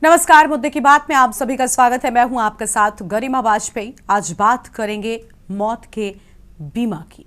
नमस्कार। मुद्दे की बात में आप सभी का स्वागत है। मैं हूं आपके साथ गरिमा वाजपेयी। आज बात करेंगे मौत के बीमा की।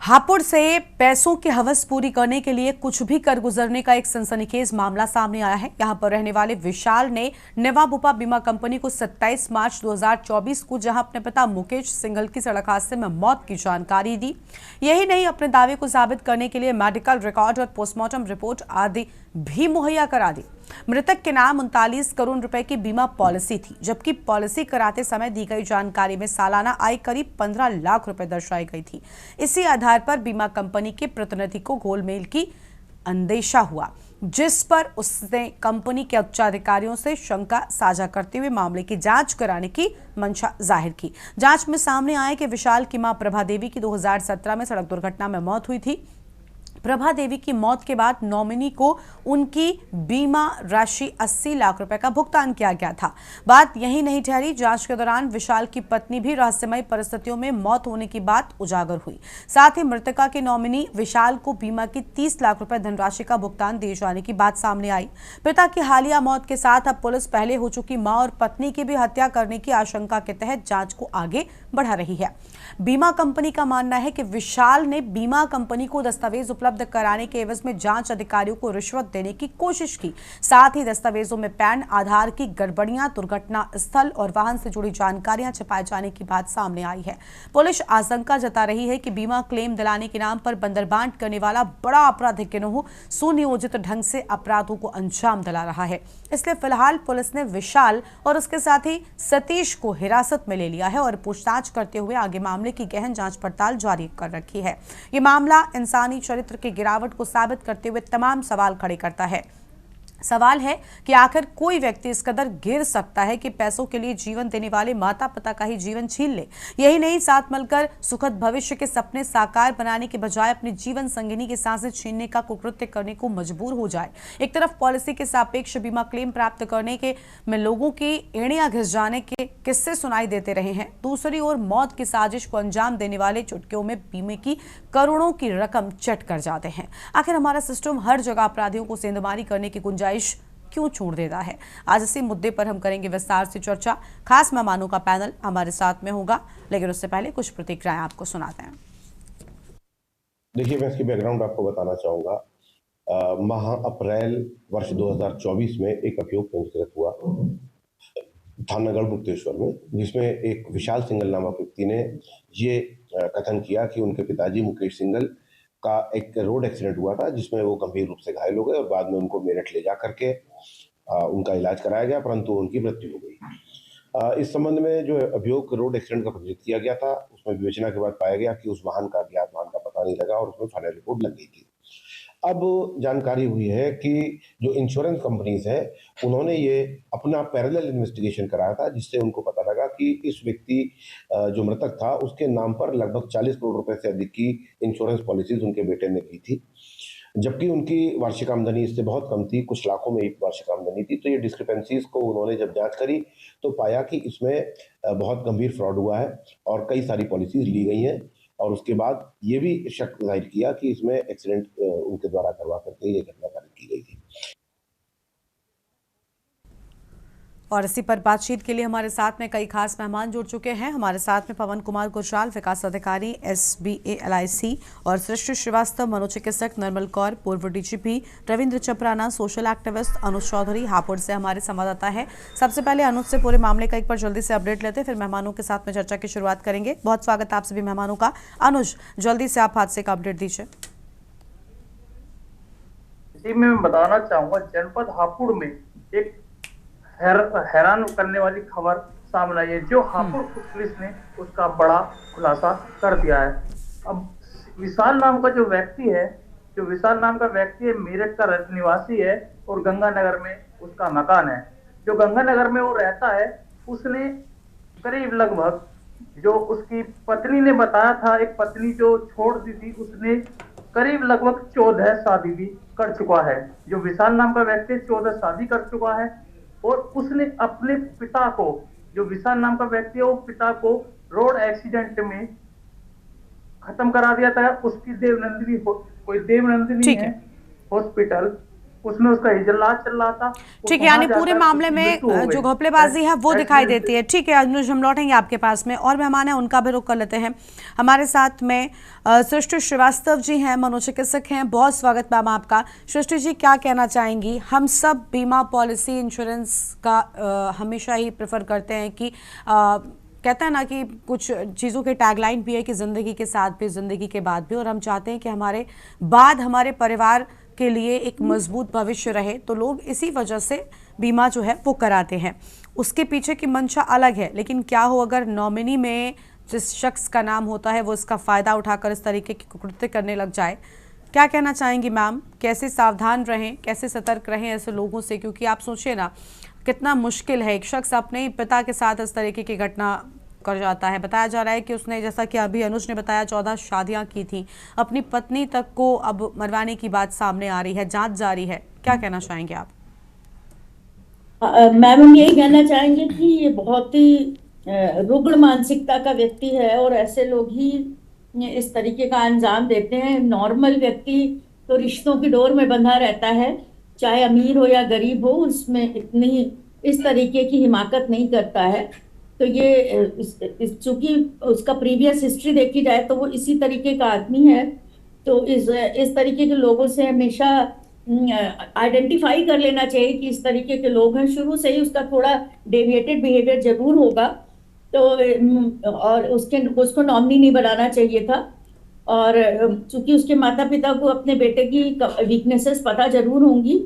हापुड़ से पैसों की हवस पूरी करने के लिए कुछ भी कर गुजरने का एक सनसनीखेज मामला सामने आया है। यहां पर रहने वाले विशाल ने नेवाबुपा बीमा कंपनी को 27 मार्च 2024 को जहां अपने पिता मुकेश सिंघल की सड़क हादसे में मौत की जानकारी दी। यही नहीं, अपने दावे को साबित करने के लिए मेडिकल रिकॉर्ड और पोस्टमार्टम रिपोर्ट आदि भी मुहैया करा दी। मृतक के नाम 39 करोड़ रुपए की बीमा पॉलिसी थी, जबकि पॉलिसी कराते समय दी गई जानकारी में सालाना आय करीब 15 लाख रुपए दर्शाई गई थी। इसी आधार पर बीमा कंपनी के प्रतिनिधि को गोलमेल की अंदेशा हुआ, जिस पर उसने कंपनी के उच्चाधिकारियों से शंका साझा करते हुए मामले की जांच कराने की मंशा जाहिर की। जांच में सामने आया कि विशाल की मां प्रभा देवी की 2017 में सड़क दुर्घटना में मौत हुई थी। प्रभा देवी की मौत के बाद नॉमिनी को उनकी बीमा राशि 80 लाख रुपए का भुगतान किया गया था। बात यही नहीं ठहरी, जांच के दौरान विशाल की पत्नी भी रहस्यमय परिस्थितियों में मौत होने की बात उजागर हुई। साथ ही मृतका के नॉमिनी विशाल को बीमा की 30 लाख रुपए धनराशि का भुगतान दिए जाने की बात सामने आई। पिता की हालिया मौत के साथ अब पुलिस पहले हो चुकी मां और पत्नी की भी हत्या करने की आशंका के तहत जांच को आगे बढ़ा रही है। बीमा कंपनी का मानना है कि विशाल ने बीमा कंपनी को दस्तावेज उपलब्ध कराने के एवज में जांच अधिकारियों को रिश्वत देने की कोशिश की। साथ ही दस्तावेजों में पैन, आधार की गड़बड़ियां, दुर्घटना स्थल और वाहन से जुड़ी जानकारियां छिपाए जाने की बात सामने आई है। पुलिस आशंका जता रही है कि बीमा क्लेम दिलाने के नाम पर बंदरबांट करने वाला बड़ा आपराधिक गिरोह सुनियोजित ढंग से अपराधों को अंजाम दिला रहा है। इसलिए फिलहाल पुलिस ने विशाल और उसके साथी सतीश को हिरासत में ले लिया है और पूछताछ करते हुए आगे मामले की गहन जांच पड़ताल जारी कर रखी है। ये मामला इंसानी चरित्र की गिरावट को साबित करते हुए तमाम सवाल खड़े करता है। सवाल है कि आखिर कोई व्यक्ति इस कदर गिर सकता है कि पैसों के लिए जीवन देने वाले माता पिता का ही जीवन छीन ले। यही नहीं, साथ मिलकर सुखद भविष्य के सपने साकार बनाने के बजाय अपनी जीवन संगिनी की सांसें छीनने का कुकृत्य करने को मजबूर हो जाए। एक तरफ पॉलिसी के सापेक्ष बीमा क्लेम प्राप्त करने के में लोगों की एड़ियां घिस जाने के किस्से सुनाई देते रहे हैं, दूसरी ओर मौत की साजिश को अंजाम देने वाले चुटकियों में बीमे की करोड़ों की रकम चट कर जाते हैं। आखिर हमारा सिस्टम हर जगह अपराधियों को सेंधमारी करने की गुंजाइश क्यों छोड़ देता है? आज इसी मुद्दे पर हम करेंगे विस्तार से चर्चा। खास मेहमानों का पैनल हमारे साथ में होगा, लेकिन उससे पहले कुछ प्रतिक्रियाएं आपको सुनाते हैं। देखिए, मैं इसकी बैकग्राउंड आपको बताना चाहूँगा। माह अप्रैल वर्ष 2024 में एक अभियोग पंजीकृत हुआ थाना गढ़मुक्तेश्वर में, जिसमें एक विशाल सिंघल नामक व्यक्ति ने ये कथन किया कि उनके पिताजी मुकेश सिंघल का एक रोड एक्सीडेंट हुआ था, जिसमें वो गंभीर रूप से घायल हो गए और बाद में उनको मेरठ ले जा करके उनका इलाज कराया गया, परंतु उनकी मृत्यु हो गई। इस संबंध में जो अभियोग रोड एक्सीडेंट का पंजीकृत किया गया था, उसमें विवेचना के बाद पाया गया कि उस वाहन का अज्ञात वाहन का पता नहीं लगा और उसमें फाइनल रिपोर्ट लग गई थी। अब जानकारी हुई है कि जो इंश्योरेंस कंपनीज है, उन्होंने ये अपना पैरेलल इन्वेस्टिगेशन कराया था, जिससे उनको पता लगा कि इस व्यक्ति जो मृतक था, उसके नाम पर लगभग 40 करोड़ रुपए से अधिक की इंश्योरेंस पॉलिसीज उनके बेटे ने की थी, जबकि उनकी वार्षिक आमदनी इससे बहुत कम थी, कुछ लाखों में एक वार्षिक आमदनी थी। तो ये डिस्क्रिपेंसीज को उन्होंने जब जांच करी तो पाया कि इसमें बहुत गंभीर फ्रॉड हुआ है और कई सारी पॉलिसीज ली गई हैं। और उसके बाद ये भी शक जाहिर किया कि इसमें एक्सीडेंट उनके द्वारा करवा करके ये घटना कारित की गई थी। और इसी पर बातचीत के लिए हमारे साथ में कई खास मेहमान जुड़ चुके हैं। हमारे साथ में पवन कुमार गुजराल, विकास अधिकारी SBA LIC, और सृष्टि श्रीवास्तव, मनोचिकित्सक निर्मल कौर, पूर्व DGP रविंद्र चपराना, सोशल एक्टिविस्ट अनुज चौधरी हापुड़ से हमारे संवाददाता है। सबसे पहले अनुज से पूरे मामले का एक बार जल्दी से अपडेट लेते हैं, फिर मेहमानों के साथ में चर्चा की शुरुआत करेंगे। बहुत स्वागत है आप सभी मेहमानों का। अनुज, जल्दी से आप हादसे का अपडेट दीजिए। जी, मैं बताना चाहूंगा, जनपद हापुड़ में एक हैरान करने वाली खबर सामने आई है, जो हापुड़ पुलिस ने उसका बड़ा खुलासा कर दिया है। अब विशाल नाम का जो व्यक्ति है, मेरठ का निवासी है और गंगानगर में उसका मकान है। जो गंगानगर में वो रहता है, उसने करीब लगभग, जो उसकी पत्नी ने बताया था, एक पत्नी जो छोड़ दी थी, उसने करीब लगभग 14 शादी भी कर चुका है। जो विशाल नाम का व्यक्ति 14 शादी कर चुका है और उसने अपने पिता को, जो विशाल नाम का व्यक्ति है, वो पिता को रोड एक्सीडेंट में खत्म करा दिया था। उसकी देवनंदिनी कोई देवनंदिनी ठीक है है। हॉस्पिटल, उसमें उसका इलाज चल रहा था। ठीक है, वहां यानी पूरे जाकर मामले उसकी में मृत्यु हो जो गई। घपलेबाजी है वो दिखाई एक्सीडेंट देती है। ठीक है अनुज, हम लौटेंगे आपके पास में, और मेहमान है उनका भी रुख कर लेते हैं। हमारे साथ में सृष्टि श्रीवास्तव जी हैं, मनोचिकित्सक हैं। बहुत स्वागत मैम आपका। सृष्टि जी, क्या कहना चाहेंगी? हम सब बीमा पॉलिसी इंश्योरेंस का हमेशा ही प्रेफर करते हैं कि कहते हैं ना कि कुछ चीज़ों के टैगलाइन भी है कि ज़िंदगी के साथ भी, ज़िंदगी के बाद भी, और हम चाहते हैं कि हमारे बाद हमारे परिवार के लिए एक मजबूत भविष्य रहे, तो लोग इसी वजह से बीमा जो है वो कराते हैं। उसके पीछे की मंशा अलग है, लेकिन क्या हो अगर नॉमिनी में जिस शख्स का नाम होता है वो इसका फ़ायदा उठाकर इस तरीके की कुकृत्य करने लग जाए? क्या कहना चाहेंगी मैम? कैसे सावधान रहें, कैसे सतर्क रहें ऐसे लोगों से? क्योंकि आप सोचिए ना कितना मुश्किल है, एक शख्स अपने ही पिता के साथ इस तरीके की घटना कर जाता है। बताया जा रहा है कि उसने, जैसा कि अभी अनुज ने बताया, 14 शादियां की थी। अपनी पत्नी तक को अब मरवाने की बात सामने आ रही है, जांच जारी है। क्या कहना चाहेंगे आप? मैम, हम यही कहना चाहेंगे कि ये बहुत ही रुग्ण मानसिकता का व्यक्ति है और ऐसे लोग ही इस तरीके का अंजाम देते हैं। नॉर्मल व्यक्ति तो रिश्तों की डोर में बंधा रहता है, चाहे अमीर हो या गरीब हो, उसमें इतनी इस तरीके की हिमाकत नहीं करता है। तो ये चूंकि उसका प्रीवियस हिस्ट्री देखी जाए तो वो इसी तरीके का आदमी है। तो इस तरीके के लोगों से हमेशा आइडेंटिफाई कर लेना चाहिए कि इस तरीके के लोग हैं। शुरू से ही उसका थोड़ा डेविएटेड बिहेवियर जरूर होगा, तो और उसको नॉमिनी नहीं बनाना चाहिए था। और चूंकि उसके माता पिता को अपने बेटे की वीकनेसेस पता जरूर होंगी,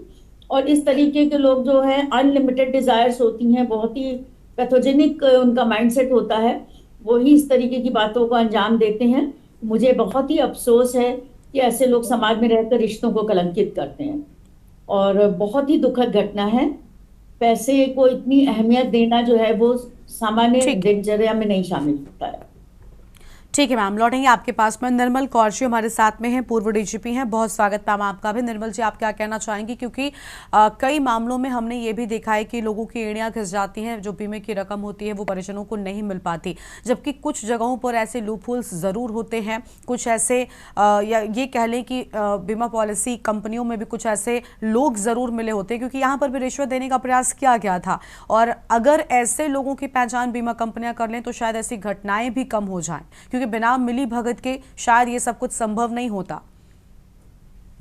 और इस तरीके के लोग जो है अनलिमिटेड डिजायर्स होती हैं, बहुत ही पैथोजेनिक उनका माइंडसेट होता है, वो ही इस तरीके की बातों को अंजाम देते हैं। मुझे बहुत ही अफसोस है कि ऐसे लोग समाज में रहकर रिश्तों को कलंकित करते हैं, और बहुत ही दुखद घटना है। पैसे को इतनी अहमियत देना जो है वो सामान्य दिनचर्या में नहीं शामिल होता है। ठीक है मैम, लौटेंगे आपके पास में। निर्मल कौर जी हमारे साथ में हैं, पूर्व डीजीपी हैं। बहुत स्वागत मैम आपका भी। निर्मल जी, आप क्या कहना चाहेंगी? क्योंकि कई मामलों में हमने ये भी देखा है कि लोगों की एड़ियां घिस जाती हैं, जो बीमे की रकम होती है वो परिजनों को नहीं मिल पाती, जबकि कुछ जगहों पर ऐसे लूपहोल्स ज़रूर होते हैं। कुछ ऐसे या ये कह लें कि बीमा पॉलिसी कंपनियों में भी कुछ ऐसे लोग ज़रूर मिले होते हैं, क्योंकि यहाँ पर भी रिश्वत देने का प्रयास किया गया था। और अगर ऐसे लोगों की पहचान बीमा कंपनियां कर लें तो शायद ऐसी घटनाएं भी कम हो जाएं, क्योंकि बिना मिली भगत के शायद ये सब कुछ संभव नहीं होता।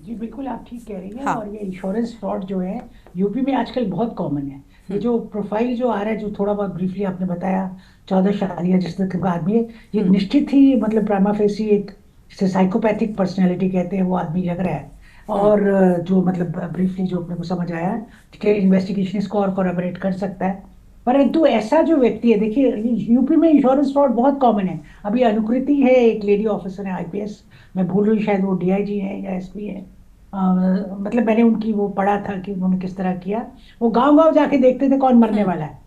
जी बिल्कुल, आप ठीक कह रही हैं। हाँ। और ये इंश्योरेंस फ्रॉड जो है यूपी में आजकल बहुत कॉमन है। ये जो प्रोफाइल जो आ रहा है, जो थोड़ा बहुत ब्रीफली आपने बताया, 14 शादियां जिस तरह का आदमी है, ये निश्चित ही मतलब प्राइमा फेसी एक साइकोपैथिक पर्सनैलिटी कहते हैं वो आदमी लग रहा है। और जो मतलब ब्रीफली जो अपने को समझ आया, डिटेल इन्वेस्टिगेशन इसको और कोलैबोरेट कर सकता है। परंतु ऐसा जो व्यक्ति है, देखिए यूपी में इंश्योरेंस फ्रॉड बहुत कॉमन है। अभी अनुकृति है, एक लेडी ऑफिसर है आईपीएस, मैं भूल रही, शायद वो डीआईजी है या एसपी है। मतलब मैंने उनकी वो पढ़ा था कि उन्होंने किस तरह किया। वो गांव गांव जाके देखते थे कौन मरने वाला है,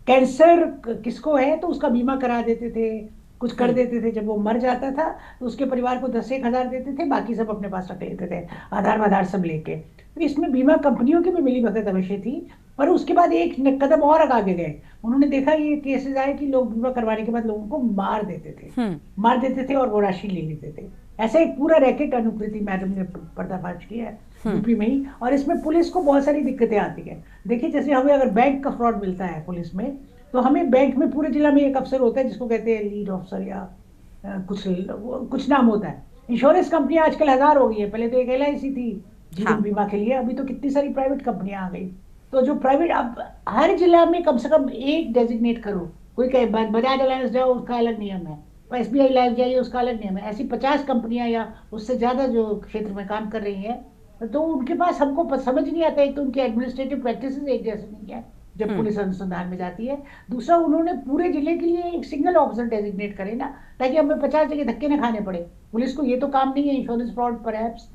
कैंसर किसको है, तो उसका बीमा करा देते थे, कुछ कर देते थे। जब वो मर जाता था तो उसके परिवार को 10-1 हजार देते थे, बाकी सब अपने पास रख लेते थे, आधार वाधार सब लेके। तो इसमें बीमा कंपनियों की भी मिली भगत अवश्य थी। पर उसके बाद एक कदम और आगे गए, उन्होंने देखा ये केसेस आए कि लोग बीमा करवाने के बाद लोगों को मार देते थे और वो राशि ले लेते थे। ऐसा एक पूरा रैकेट अनुकृति मैडम ने पर्दाफाश किया है यूपी में ही। और इसमें पुलिस को बहुत सारी दिक्कतें आती है। देखिए, जैसे हमें अगर बैंक का फ्रॉड मिलता है पुलिस में, तो हमें बैंक में पूरे जिला में एक अफसर होता है जिसको कहते हैं लीड ऑफिसर या कुछ नाम होता है। इंश्योरेंस कंपनियां आजकल 1000 हो गई है। पहले तो एक LIC थी जीवन बीमा के लिए, अभी तो कितनी सारी प्राइवेट कंपनियां आ गई। तो जो प्राइवेट, अब हर जिला में कम से कम एक डेजिग्नेट करो। कोई कहे बजाज अलायंस जाओ, उसका अलग नियम है, SBI लाइफ जाइए, उसका अलग नियम है। ऐसी 50 कंपनियां या उससे ज्यादा जो क्षेत्र में काम कर रही है, तो उनके पास हमको समझ नहीं आता। एक तो उनकी एडमिनिस्ट्रेटिव प्रैक्टिसेस एक जैसे नहीं है जब पुलिस अनुसंधान में जाती है। दूसरा, उन्होंने पूरे जिले के लिए एक सिंगल ऑफिसर डेजिग्नेट करे ना, ताकि हमें 50 जगह धक्के न खाने पड़े। पुलिस को ये तो काम नहीं है। इंश्योरेंस फ्रॉड परहैप्स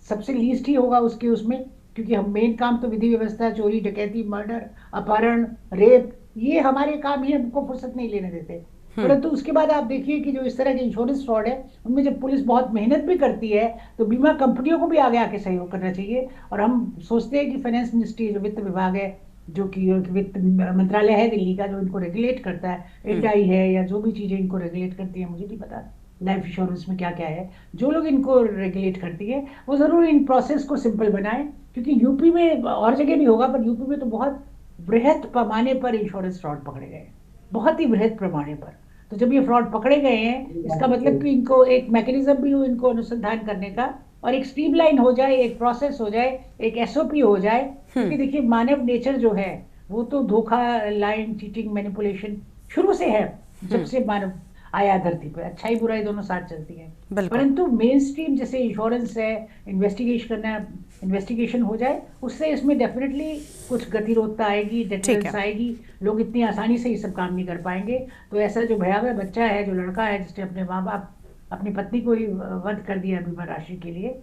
सबसे लीस्ट ही होगा उसमें, क्योंकि हम मेन काम तो विधि व्यवस्था, चोरी डकैती, मर्डर, अपहरण, रेप, ये हमारे काम ही हमको फुर्सत नहीं लेने देते। परंतु उसके बाद आप देखिए कि जो इस तरह के इंश्योरेंस फ्रॉड है उनमें जब पुलिस बहुत मेहनत भी करती है तो बीमा कंपनियों को भी आगे आके सहयोग करना चाहिए। और हम सोचते हैं कि फाइनेंस मिनिस्ट्री जो वित्त विभाग है, जो कि वित्त मंत्रालय है दिल्ली का, जो इनको रेगुलेट करता है, एटाई है या जो भी चीजें इनको रेगुलेट करती है, मुझे नहीं पता लाइफ इंश्योरेंस में क्या क्या है, जो लोग इनको रेगुलेट करती है वो जरूर इन प्रोसेस को सिंपल बनाए। क्योंकि यूपी में और जगह भी होगा पर यूपी में तो बहुत बृहद पैमाने पर इंश्योरेंस फ्रॉड पकड़े गए, बहुत ही बृहद पैमाने पर। तो जब ये फ्रॉड पकड़े गए हैं इसका मतलब कि इनको एक मैकेनिज्म भी हो इनको अनुसंधान करने का, और एक स्ट्रीमलाइन हो जाए, एक प्रोसेस हो जाए, एक एसओपी हो जाए। क्योंकि देखिए मानव नेचर जो है वो तो धोखा, लाइन, चीटिंग, मैनिपुलेशन शुरू से है। जब से मानव आया धरती पर, अच्छाई बुराई दोनों साथ चलती है। परंतु मेन स्ट्रीम जैसे इंश्योरेंस है, इन्वेस्टिगेशन हो जाए, उससे इसमें डेफिनेटली कुछ गतिरोधता आएगी, डेटरेंस आएगी, लोग इतनी आसानी से ये सब काम नहीं कर पाएंगे। तो ऐसा जो भयावह बच्चा है, जो लड़का है जिसने अपने माँ बाप, अपनी पत्नी को ही वध कर दिया बीमा राशि के लिए,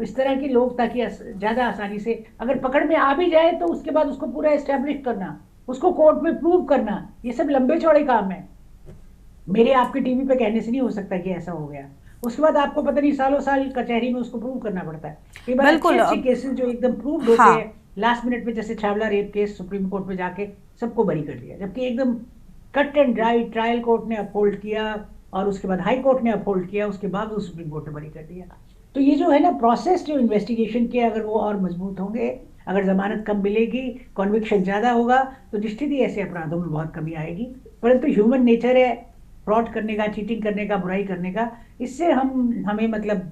इस तरह के लोग ताकि ज्यादा आसानी से अगर पकड़ में आ भी जाए तो उसके बाद उसको पूरा एस्टेब्लिश करना, उसको कोर्ट में प्रूव करना, ये सब लंबे चौड़े काम है। मेरे आपके टीवी पे कहने से नहीं हो सकता कि ऐसा हो गया। उसके बाद आपको पता नहीं सालों साल कचहरी में उसको प्रूव करना पड़ता है। कई बार अच्छे केसेस जो एकदम प्रूव होते हैं लास्ट मिनट में, जैसे Chhawla rape case supreme court में जाके सबको बरी कर दिया, जबकि एकदम cut and dry trial court ने अपहोल्ड किया और उसके बाद हाई कोर्ट ने अपहोल्ड किया, उसके बाद वो सुप्रीम कोर्ट ने बरी कर दिया। तो ये जो है ना प्रोसेस जो इन्वेस्टिगेशन के, अगर वो और मजबूत होंगे, अगर जमानत कम मिलेगी, कॉन्विक्शन ज्यादा होगा, तो निश्चित ही ऐसे अपराधों में बहुत कमी आएगी। परंतु ह्यूमन नेचर है फ्रॉड करने का, चीटिंग करने का, बुराई करने का, इससे हमें मतलब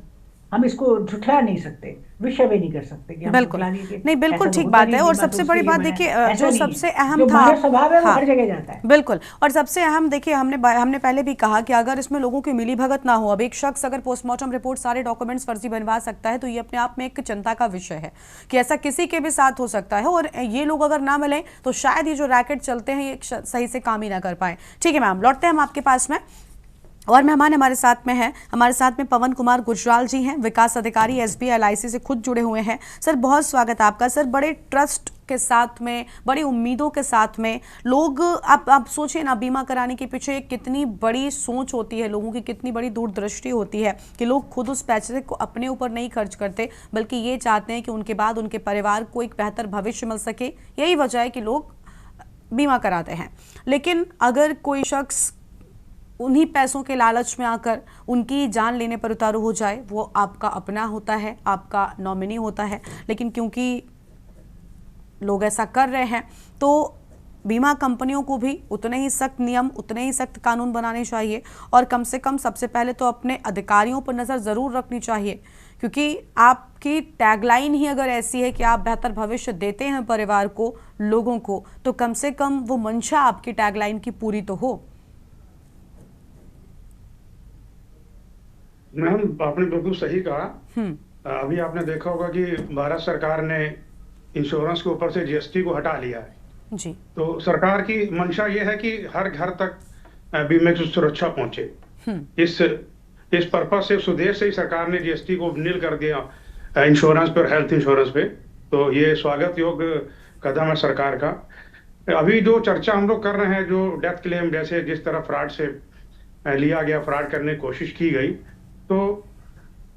हम इसको झुठला नहीं सकते, विषय भी नहीं कर सकते कि हम बिल्कुल नहीं, बिल्कुल ठीक बात है। और सबसे बड़ी बात देखिए जो सबसे अहम था, स्वभाव है वो हर जगह जाता है। बिल्कुल, और सबसे अहम देखिए हमने पहले भी कहा कि अगर इसमें लोगों की मिलीभगत ना हो, अब एक शख्स अगर पोस्टमार्टम रिपोर्ट सारे डॉक्यूमेंट्स फर्जी बनवा सकता है तो ये अपने आप में एक चिंता का विषय है कि ऐसा किसी के भी साथ हो सकता है। और ये लोग अगर ना मिले तो शायद ये जो रैकेट चलते हैं ये सही से काम ही ना कर पाए। ठीक है मैम, लौटते हैं हम आपके पास में, और मेहमान हमारे साथ में है, हमारे साथ में पवन कुमार गुजराल जी हैं, विकास अधिकारी SBI LIC से खुद जुड़े हुए हैं। सर बहुत स्वागत है आपका। सर बड़े ट्रस्ट के साथ में, बड़ी उम्मीदों के साथ में लोग, आप सोचिए ना, बीमा कराने के पीछे कितनी बड़ी सोच होती है लोगों की, कितनी बड़ी दूरदृष्टि होती है कि लोग खुद उस पैसे को अपने ऊपर नहीं खर्च करते बल्कि ये चाहते हैं कि उनके बाद उनके परिवार को एक बेहतर भविष्य मिल सके। यही वजह है कि लोग बीमा कराते हैं। लेकिन अगर कोई शख्स उन्हीं पैसों के लालच में आकर उनकी जान लेने पर उतारू हो जाए, वो आपका अपना होता है, आपका नॉमिनी होता है, लेकिन क्योंकि लोग ऐसा कर रहे हैं तो बीमा कंपनियों को भी उतने ही सख्त नियम, उतने ही सख्त कानून बनाने चाहिए। और कम से कम सबसे पहले तो अपने अधिकारियों पर नज़र ज़रूर रखनी चाहिए, क्योंकि आपकी टैगलाइन ही अगर ऐसी है कि आप बेहतर भविष्य देते हैं परिवार को, लोगों को, तो कम से कम वो मंशा आपकी टैगलाइन की पूरी तो हो। मैम आपने बिल्कुल सही कहा। अभी आपने देखा होगा कि भारत सरकार ने इंश्योरेंस के ऊपर से GST को हटा लिया है जी। तो सरकार की मंशा ये है कि हर घर तक बीमे की सुरक्षा पहुंचे। इस पर्पज से, उस उद्देश्य से ही सरकार ने GST को नील कर दिया इंश्योरेंस पे और हेल्थ इंश्योरेंस पे। तो ये स्वागत योग्य कदम है सरकार का। अभी जो चर्चा हम लोग कर रहे हैं, जो डेथ क्लेम जैसे जिस तरह फ्रॉड से लिया गया, फ्रॉड करने की कोशिश की गई, तो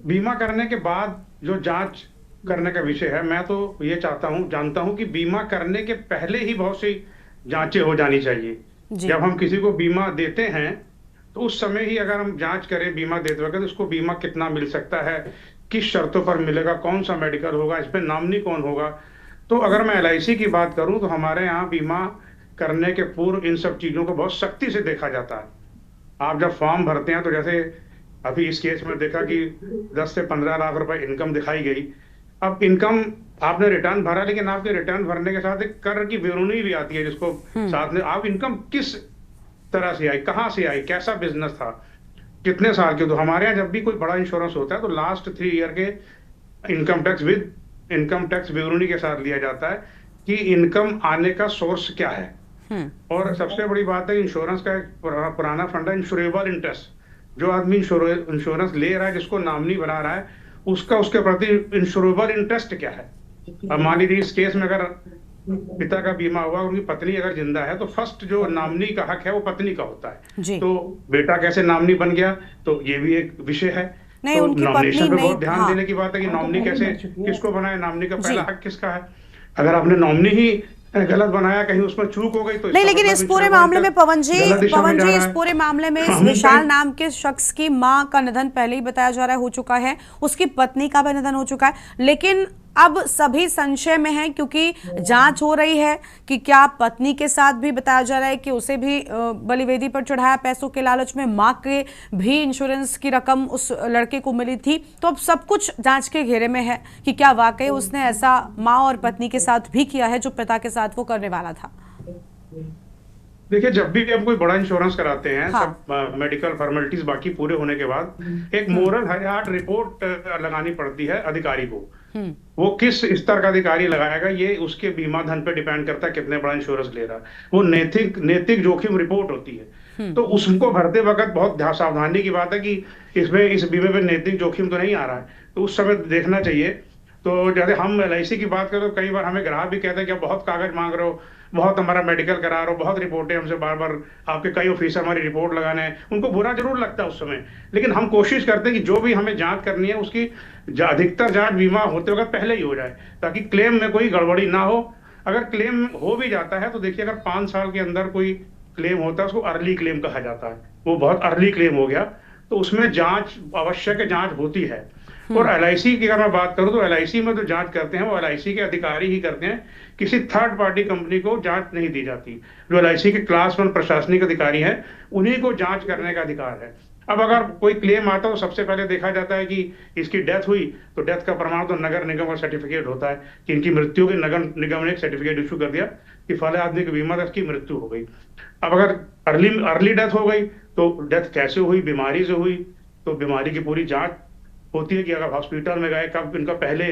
बीमा करने के बाद जो जांच करने का विषय है, मैं तो ये जानता हूं कि बीमा करने के पहले ही बहुत सी जांचें हो जानी चाहिए। जब हम किसी को बीमा देते हैं तो उस समय ही अगर हम जांच करें बीमा देते वक्त, तो उसको बीमा कितना मिल सकता है, किस शर्तों पर मिलेगा, कौन सा मेडिकल होगा, इस पर नॉमिनी कौन होगा। तो अगर मैं LIC की बात करूं तो हमारे यहाँ बीमा करने के पूर्व इन सब चीजों को बहुत सख्ती से देखा जाता है। आप जब फॉर्म भरते हैं तो जैसे अभी इस केस में देखा कि 10 से 15 लाख रुपए इनकम दिखाई गई। अब इनकम आपने रिटर्न भरा, लेकिन आपके रिटर्न भरने के साथ एक कर की विवरणी भी आती है जिसको साथ में, आप इनकम किस तरह से आई, कहाँ से आई, कैसा बिजनेस था, कितने साल के। तो हमारे यहाँ जब भी कोई बड़ा इंश्योरेंस होता है तो लास्ट 3 ईयर के इनकम टैक्स विवरणी के साथ लिया जाता है कि इनकम आने का सोर्स क्या है। और सबसे बड़ी बात है, इंश्योरेंस का एक पुराना फंड है इंश्योरेबल इंटरेस्ट। जो आदमी इंश्योरेंस ले रहा है, जिसको नॉमिनी बना रहा है, उसका उसके प्रति इंश्योरेबल इंटरेस्ट क्या है। अब मान लीजिए इस केस में अगर पिता का बीमा हुआ, उनकी पत्नी अगर जिंदा है तो फर्स्ट जो नामनी का हक है वो पत्नी का होता है। जी। तो बेटा कैसे नामनी बन गया, तो ये भी एक विषय है। नहीं, तो उनकी पत्नी नॉमिनेशन पे नहीं, बहुत ध्यान हाँ देने की बात है कि हाँ, तो नॉमिनी पहले कैसे, बन चुकी है। किसको बनाए, नामनी का जी। पहला हक किसका है। अगर आपने नॉमिनी ही गलत बनाया, कहीं उसमें चूक हो गई, तो नहीं, इसका लेकिन मतलब इस इंश्योरेंस पूरे मामले में गलत दिशा में जा रहा इस है। पूरे मामले में इस हम विशाल बैंक नाम के शख्स की मां का निधन पहले ही बताया जा रहा है हो चुका है, उसकी पत्नी का भी निधन हो चुका है, लेकिन अब सभी संशय में हैं क्योंकि जांच हो रही है कि क्या पत्नी के साथ भी बताया जा रहा है कि उसे भी बलिवेदी पर चढ़ाया पैसों के लालच में, मां के भी इंश्योरेंस की रकम उस लड़के को मिली थी। तो अब सब कुछ जांच के घेरे में है कि क्या वाकई उसने ऐसा मां और पत्नी के साथ भी किया है जो पिता के साथ वो करने वाला था। देखिए, जब भी हम कोई बड़ा इंश्योरेंस कराते हैं, हाँ। सब मेडिकल फॉर्मेलिटीज बाकी पूरे होने के बाद एक मोरल हयात रिपोर्ट लगानी पड़ती है अधिकारी को। वो किस स्तर का अधिकारी लगाएगा, ये उसके बीमा धन पे डिपेंड करता है कितने बड़ा इंश्योरेंस ले रहा है। वो नैतिक जोखिम रिपोर्ट होती है, तो उसको भरते वक्त बहुत सावधानी की बात है कि इसमें इस बीमे पे नैतिक जोखिम तो नहीं आ रहा है, तो उस समय देखना चाहिए। तो जैसे हम LIC की बात करें तो कई बार हमें ग्राहक भी कहते हैं कि आप बहुत कागज मांग रहे हो, बहुत हमारा मेडिकल करा रहे हो, बहुत रिपोर्टें हमसे बार बार, आपके कई ऑफिसर हमारी रिपोर्ट लगाने हैं। उनको बुरा जरूर लगता है उस समय, लेकिन हम कोशिश करते हैं कि जो भी हमें जांच करनी है उसकी अधिकतर जांच बीमा होते वक्त पहले ही हो जाए, ताकि क्लेम में कोई गड़बड़ी ना हो। अगर क्लेम हो भी जाता है तो देखिए, अगर 5 साल के अंदर कोई क्लेम होता है उसको अर्ली क्लेम कहा जाता है, वो बहुत अर्ली क्लेम हो गया, तो उसमें जांच आवश्यक जांच होती है। और LIC की अगर मैं बात करूं तो LIC में तो जांच करते हैं वो LIC के अधिकारी ही करते हैं, किसी थर्ड पार्टी कंपनी को जांच नहीं दी जाती। जो LIC के क्लास 1 प्रशासनिक अधिकारी हैं उन्हीं को जांच करने का अधिकार है। अब अगर कोई क्लेम आता है तो सबसे पहले देखा जाता है कि इसकी डेथ हुई, तो डेथ का प्रमाण तो नगर निगम का सर्टिफिकेट होता है कि इनकी मृत्यु की नगर निगम ने एक सर्टिफिकेट इशू कर दिया कि फला आदमी की बीमा की मृत्यु हो गई। अब अगर अर्ली डेथ हो गई तो डेथ कैसे हुई, बीमारी से हुई, तो बीमारी की पूरी जांच होती है कि अगर हॉस्पिटल में गए, कब इनका पहले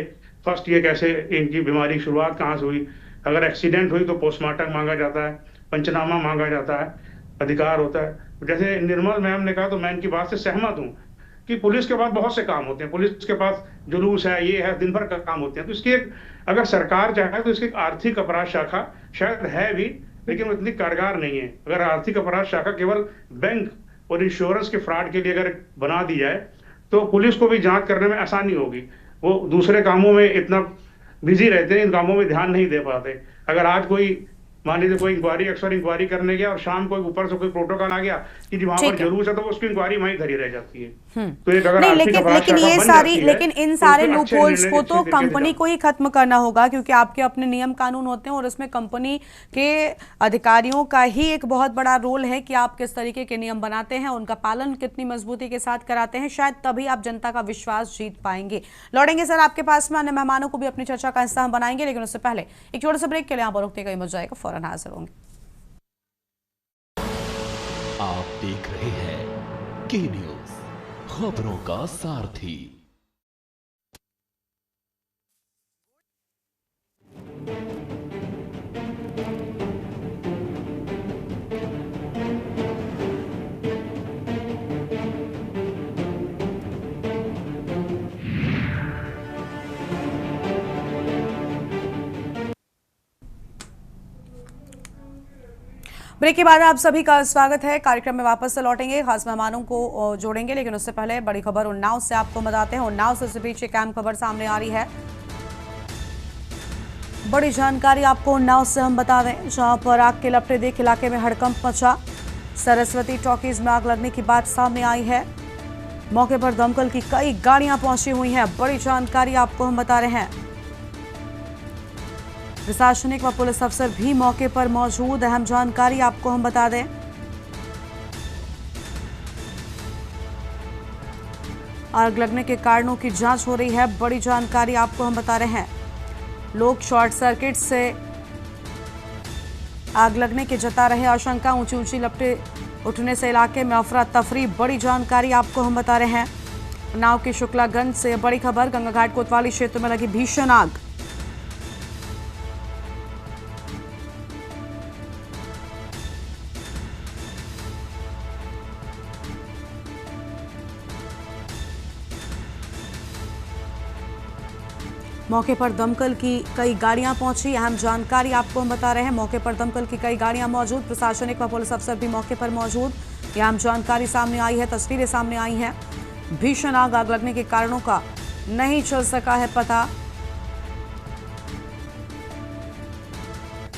फर्स्ट ये कैसे, इनकी बीमारी की शुरुआत कहाँ से हुई। अगर एक्सीडेंट हुई तो पोस्टमार्टम मांगा जाता है, पंचनामा मांगा जाता है, अधिकार होता है। जैसे निर्मल मैम ने कहा, तो मैं इनकी बात से सहमत हूँ कि पुलिस के पास बहुत से काम होते हैं, पुलिस के पास जुलूस है, ये है, दिन भर का काम होते हैं। तो इसकी एक, अगर सरकार चाहे तो इसकी एक आर्थिक अपराध शाखा शायद है भी, लेकिन वो इतनी कारगर नहीं है। अगर आर्थिक अपराध शाखा केवल बैंक और इंश्योरेंस के फ्रॉड के लिए अगर बना दी जाए तो पुलिस को भी जांच करने में आसानी होगी। वो दूसरे कामों में इतना बिजी रहते हैं, इन कामों में ध्यान नहीं दे पाते। अगर आज कोई मान लीजिए कोई इंक्वायरी करने गया और शाम को ऊपर से कोई प्रोटोकॉल आ गया कि जी वहां पर जरूर है, तो उसकी इंक्वायरी वहीं धरी रह जाती है। तो एक अगर नहीं, आर्थिक लेकिन अपराध शाखा ये बन सारी जाती है, लेकिन इन तो सारे उसमें लूप अच्छे होल्स निर्णय को अच्छे तो तरीके से कंपनी जाते को ही खत्म करना होगा, क्योंकि आपके अपने नियम कानून होते हैं और इसमें कंपनी के अधिकारियों का ही एक बहुत बड़ा रोल है कि आप किस तरीके के नियम बनाते हैं, उनका पालन कितनी मजबूती के साथ कराते हैं। शायद तभी आप जनता का विश्वास जीत पाएंगे। लौटेंगे सर आपके पास में, अन्य मेहमानों को भी अपनी चर्चा का हिस्सा हम बनाएंगे, लेकिन उससे पहले एक छोटे से ब्रेक के लिए यहाँ पर रुकने का ही मजा आएगा, फौरन हाजिर होंगे। आप देख रहे हैं के न्यूज, खबरों का सारथी। ब्रेक के बाद आप सभी का स्वागत है। कार्यक्रम में वापस से लौटेंगे, खास मेहमानों को जोड़ेंगे, लेकिन उससे पहले बड़ी खबर उन्नाव से आपको बताते हैं। उन्नाव से इस बीच एक अहम खबर सामने आ रही है। बड़ी जानकारी आपको उन्नाव से हम बता दें, जहां पर आग के लपटे देख इलाके में हड़कंप मचा। सरस्वती टॉकीज में आग लगने की बात सामने आई है। मौके पर दमकल की कई गाड़ियां पहुंची हुई हैं। बड़ी जानकारी आपको हम बता रहे हैं। प्रशासनिक व पुलिस अफसर भी मौके पर मौजूद। अहम जानकारी आपको हम बता दें, आग लगने के कारणों की जांच हो रही है। बड़ी जानकारी आपको हम बता रहे हैं। लोग शॉर्ट सर्किट से आग लगने के जता रहे आशंका। ऊंची ऊंची लपटें उठने से इलाके में अफरा तफरी। बड़ी जानकारी आपको हम बता रहे हैं। उन्नाव के शुक्लागंज से बड़ी खबर, गंगा घाट कोतवाली क्षेत्र में लगी भीषण आग। मौके पर दमकल की कई गाड़ियां पहुंची। अहम जानकारी आपको हम बता रहे हैं, मौके पर दमकल की कई गाड़ियां मौजूद, प्रशासनिक व पुलिस अफसर भी मौके पर मौजूद। यह अहम जानकारी सामने आई है, तस्वीरें सामने आई हैं। भीषण आग लगने के कारणों का नहीं चल सका है पता।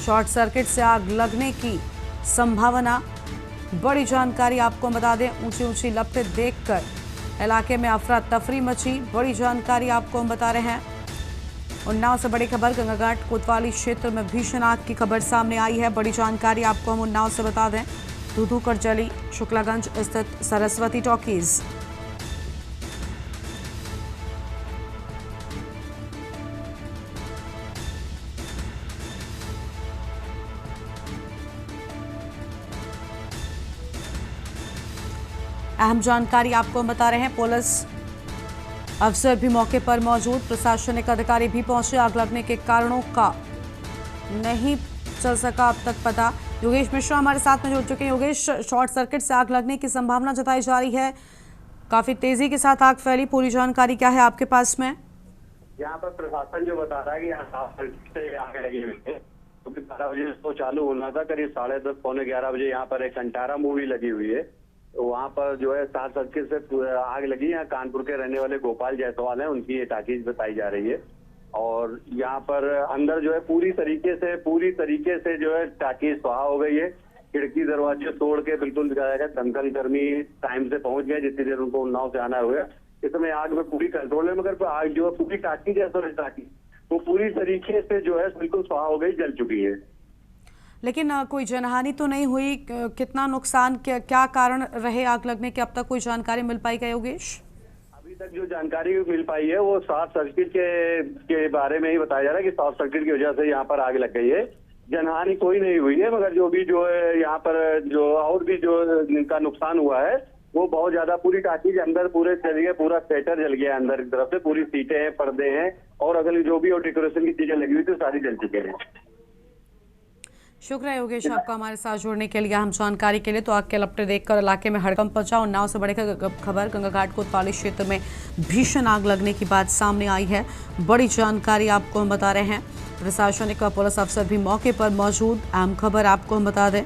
शॉर्ट सर्किट से आग लगने की संभावना। बड़ी जानकारी आपको बता दें, ऊंची ऊंची लपटें देखकर इलाके में अफरा तफरी मची। बड़ी जानकारी आपको हम बता रहे हैं। उन्नाव से बड़ी खबर, गंगाघाट कोतवाली क्षेत्र में भीषण आग की खबर सामने आई है। बड़ी जानकारी आपको हम उन्नाव से बता दें, धू कर जली शुक्लागंज स्थित सरस्वती टॉकीज। अहम जानकारी आपको हम बता रहे हैं, पुलिस अफसर भी मौके पर मौजूद, प्रशासनिक अधिकारी भी पहुंचे। आग लगने के कारणों का नहीं चल सका अब तक पता। योगेश मिश्रा हमारे साथ में जुड़ चुके हैं। योगेश, शॉर्ट सर्किट से आग लगने की संभावना जताई जा रही है, काफी तेजी के साथ आग फैली, पूरी जानकारी क्या है आपके पास में? यहाँ पर प्रशासन जो बता रहा है कि यहाँ शॉर्ट सर्किट से आग लगी हुई है, क्योंकि 12 बजे तो चालू होना था, करीब 10:30 पौने 11 बजे यहाँ पर एक कंटारा मूवी लगी हुई है, तो वहाँ पर जो है शॉर्ट सर्किट से आग लगी। यहाँ कानपुर के रहने वाले गोपाल जायसवाल हैं, उनकी ये टाकीज बताई जा रही है। और यहाँ पर अंदर जो है पूरी तरीके से जो है टाकीज स्वाहा हो गई है। खिड़की दरवाजे तोड़ के बिल्कुल दमकल कर्मी टाइम से पहुंच गए, जितनी देर उनको उन्नाव से आना हुआ। इस समय आग में पूरी कंट्रोल है, मगर आग जो है पूरी टाकी टाकी वो पूरी तरीके से जो है बिल्कुल स्वाहा हो गई, जल चुकी है। लेकिन कोई जनहानि तो नहीं हुई? कितना नुकसान, क्या कारण रहे आग लगने के, अब तक कोई जानकारी मिल पाई क्या योगेश? अभी तक जो जानकारी मिल पाई है वो शॉर्ट सर्किट के बारे में ही बताया जा रहा है कि शॉर्ट सर्किट की वजह से यहाँ पर आग लग गई है। जनहानि कोई नहीं हुई है, मगर जो भी जो है यहाँ पर जो और भी जो जिनका नुकसान हुआ है वो बहुत ज्यादा। पूरी टाकी के अंदर पूरे चलिए पूरा सेटर जल गया, अंदर की तरफ से पूरी सीटें हैं, पर्दे हैं, और अगली जो भी और डेकोरेशन की चीजें लगी हुई थी सारी जल चुके हैं। शुक्र है योगेश आपका हमारे साथ जुड़ने के लिए, हम जानकारी के लिए। तो आग के लपटें देखकर इलाके में हड़कंप मचा। उन्नाव से बड़ी खबर, गंगाघाट कोतवाली क्षेत्र में भीषण आग लगने की बात सामने आई है। बड़ी जानकारी आपको हम बता रहे हैं, प्रशासनिक व पुलिस अफसर भी मौके पर मौजूद। अहम खबर आपको हम बता दें,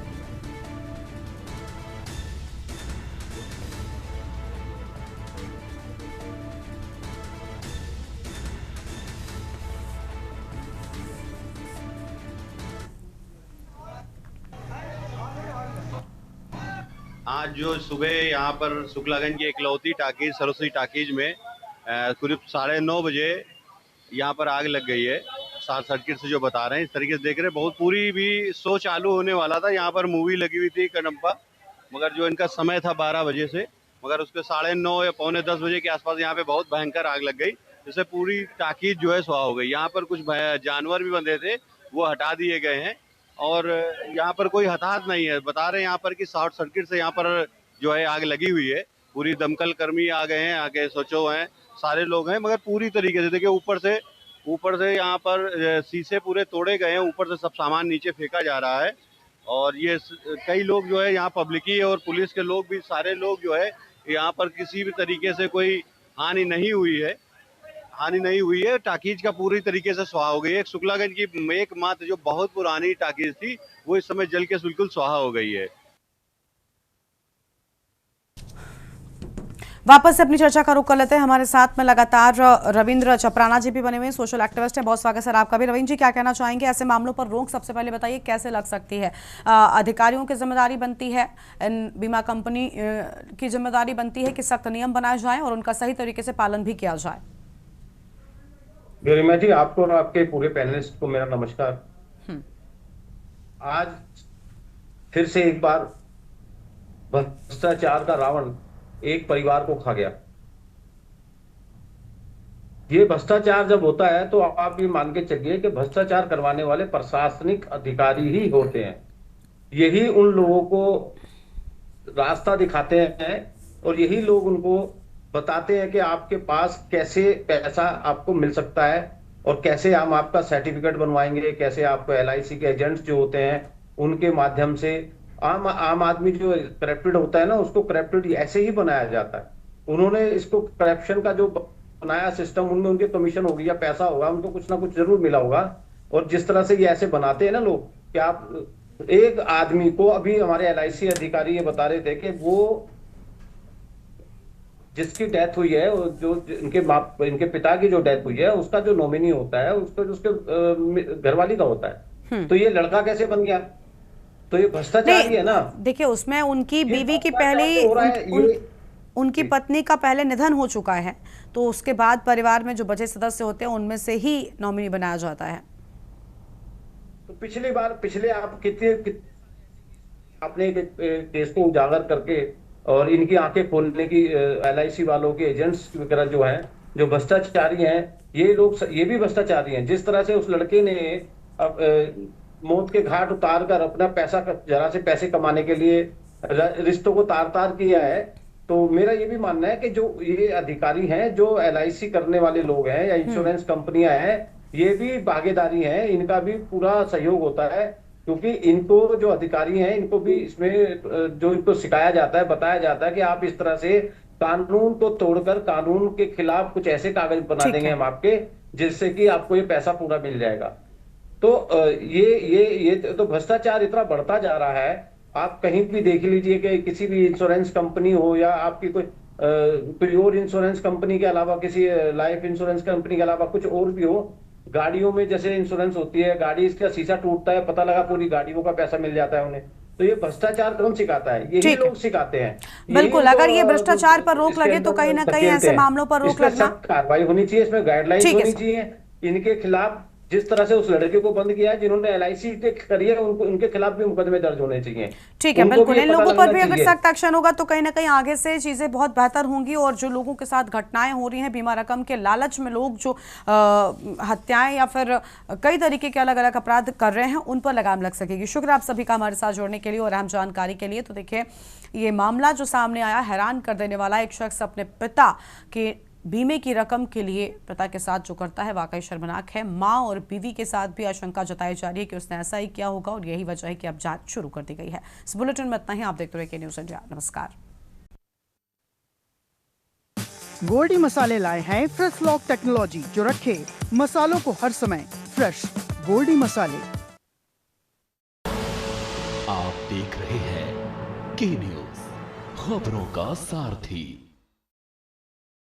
आज जो सुबह यहाँ पर शुक्लागंज की इकलौती टाकीज सरस्वती टाकीज में करीब 9:30 बजे यहाँ पर आग लग गई है। शॉर्ट सर्किट से जो बता रहे हैं, इस तरीके से देख रहे हैं, बहुत पूरी भी शो चालू होने वाला था। यहाँ पर मूवी लगी हुई थी कदम्पा, मगर जो इनका समय था 12 बजे से, मगर उसके 9:30 या पौने 10 बजे के आसपास यहाँ पे बहुत भयंकर आग लग गई, जिससे पूरी टाकीज जो है स्वाहा हो गई। यहाँ पर कुछ जानवर भी बंधे थे, वो हटा दिए गए हैं, और यहाँ पर कोई हताहत नहीं है। बता रहे हैं यहाँ पर कि शॉर्ट सर्किट से यहाँ पर जो है आग लगी हुई है। पूरी दमकल कर्मी आ गए हैं, आगे सोचो हैं, सारे लोग हैं, मगर पूरी तरीके से देखिए ऊपर से यहाँ पर शीशे पूरे तोड़े गए हैं, ऊपर से सब सामान नीचे फेंका जा रहा है। और ये कई लोग जो है यहाँ पब्लिकी और पुलिस के लोग भी, सारे लोग जो है यहाँ पर किसी भी तरीके से कोई हानि नहीं हुई है। टाकीज का पूरी तरीके से स्वाहा हो गई है। शुक्लागंज की एकमात्र जो बहुत पुरानी टाकीज थी वो इस समय जल के बिल्कुल स्वाहा हो गई है। वापस से अपनी चर्चा का रुख कर लेते हैं। हमारे साथ में लगातार रविंद्र चपराना जी भी बने हुए हैं, सोशल एक्टिविस्ट हैं। बहुत स्वागत सर आपका भी। रविंद्र जी, क्या कहना चाहेंगे ऐसे मामलों पर रोक सबसे पहले बताइए कैसे लग सकती है? अधिकारियों की जिम्मेदारी बनती है, बीमा कंपनी की जिम्मेदारी बनती है कि सख्त नियम बनाए जाएं और उनका सही तरीके से पालन भी किया जाए। गरिमा जी, आपको और आपके पूरे पैनलिस्ट को मेरा नमस्कार। आज फिर से एक बार भ्रष्टाचार का रावण एक परिवार को खा गया। ये भ्रष्टाचार जब होता है तो आप ये मान के चलिए कि भ्रष्टाचार करवाने वाले प्रशासनिक अधिकारी ही होते हैं। यही उन लोगों को रास्ता दिखाते हैं और यही लोग उनको बताते हैं कि आपके पास कैसे पैसा आपको मिल सकता है और कैसे हम आपका सर्टिफिकेट बनवाएंगे, कैसे आपको LIC के एजेंट्स जो होते हैं उनके माध्यम से आम आदमी जो करप्टेड होता है ना, उसको करप्टेड ऐसे ही बनाया जाता है। उन्होंने इसको करप्शन का जो बनाया सिस्टम, उनमें उनके कमीशन होगी या पैसा होगा, उनको कुछ ना कुछ जरूर मिला होगा। और जिस तरह से ये ऐसे बनाते हैं ना लोग, कि आप एक आदमी को, अभी हमारे LIC अधिकारी ये बता रहे थे कि वो जिसकी डेथ हुई है, जो इनके पिता की जो डेथ हुई है, उसका जो नॉमिनी होता है उसको उसके घरवाली का होता है। तो ये लड़का कैसे बन गया? तो ये भ्रष्टाचार ही है ना। देखिए, उसमें उनकी बीवी की पहले उनकी पत्नी का पहले निधन हो चुका है, तो उसके बाद परिवार में जो बचे सदस्य होते हैं उनमें से ही नॉमिनी बनाया जाता है। तो पिछले आप कितने आपने केस को उजागर करके और इनकी आंखें खोलने की LIC वालों के एजेंट्स वगैरह जो हैं, जो भ्रष्टाचारी हैं, ये लोग ये भी भ्रष्टाचारी हैं। जिस तरह से उस लड़के ने अब मौत के घाट उतार कर अपना पैसा, जरा से पैसे कमाने के लिए रिश्तों को तार किया है, तो मेरा ये भी मानना है कि जो ये अधिकारी हैं, जो LIC करने वाले लोग हैं या इंश्योरेंस कंपनियां हैं, ये भी भागीदारी हैं, इनका भी पूरा सहयोग होता है। क्योंकि इनको जो अधिकारी हैं, इनको भी इसमें जो इनको सिखाया जाता है, बताया जाता है कि आप इस तरह से कानून को तोड़कर कानून के खिलाफ कुछ ऐसे कागज बना देंगे हम आपके, जिससे कि आपको ये पैसा पूरा मिल जाएगा। तो ये तो भ्रष्टाचार इतना बढ़ता जा रहा है। आप कहीं भी देख लीजिए कि किसी भी इंश्योरेंस कंपनी हो या आपकी कोई और इंश्योरेंस कंपनी के अलावा, किसी लाइफ इंश्योरेंस कंपनी के अलावा कुछ और भी हो, गाड़ियों में जैसे इंश्योरेंस होती है, गाड़ी इसका शीशा टूटता है, पता लगा पूरी गाड़ियों का पैसा मिल जाता है उन्हें। तो ये भ्रष्टाचार कौन सिखाता है? यही लोग सिखाते हैं। बिल्कुल, अगर ये भ्रष्टाचार पर रोक लगे तो कहीं ना कहीं ऐसे मामलों पर रोक लगना, कार्रवाई होनी चाहिए, इसमें गाइडलाइंस होनी चाहिए इनके खिलाफ। जिस तरह से उस लड़के को बंद किया है, जिन्होंने LIC के करी है, उनके खिलाफ भी मुकदमे दर्ज होने चाहिए। ठीक है, बिल्कुल, इन लोगों पर भी अगर सख्त एक्शन होगा तो कहीं ना कहीं आगे से चीजें बहुत बेहतर होंगी। और जो लोगों के साथ घटनाएं हो रही हैं, बीमा रकम के लालच में लोग जो हत्याएं या फिर कई तरीके के अलग अलग अपराध कर रहे हैं, उन पर लगाम लग सकेगी। शुक्रिया आप सभी का हमारे साथ जुड़ने के लिए और अहम जानकारी के लिए। तो देखिए, ये मामला जो सामने आया, हैरान कर देने वाला। एक शख्स अपने पिता के बीमे की रकम के लिए पिता के साथ जो करता है, वाकई शर्मनाक है। मां और बीवी के साथ भी आशंका जताई जा रही है कि उसने ऐसा ही किया होगा और यही वजह है कि अब जांच शुरू कर दी गई है। इस बुलेटिन में इतना ही। आप देखते रहिए के न्यूज़ इंडिया। नमस्कार। गोल्डी मसाले लाए हैं फ्रेश लॉक टेक्नोलॉजी, जो रखे मसालों को हर समय फ्रेश। गोल्डी मसाले। आप देख रहे हैं के न्यूज़, खबरों का सारथी।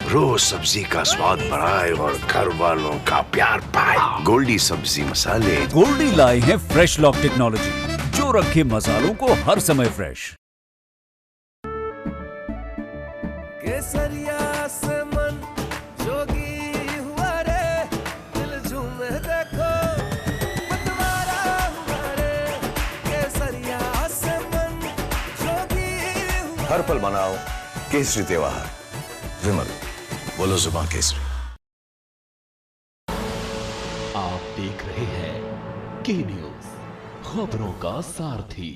रोज सब्जी का स्वाद बढ़ाए और घर वालों का प्यार पाए। गोल्डी सब्जी मसाले। गोल्डी लाए हैं फ्रेश लॉक टेक्नोलॉजी, जो रखे मसालों को हर समय फ्रेश। केसरिया से मन जोगी हुआ रे, दिल झूमे देखो मतवारा हुआ रे। केसरिया से मन जोगी हुआ। हर पल मनाओ केसरी त्योहार। विमल, बोलो जुबान केसरी। आप देख रहे हैं के न्यूज़, खबरों का सारथी।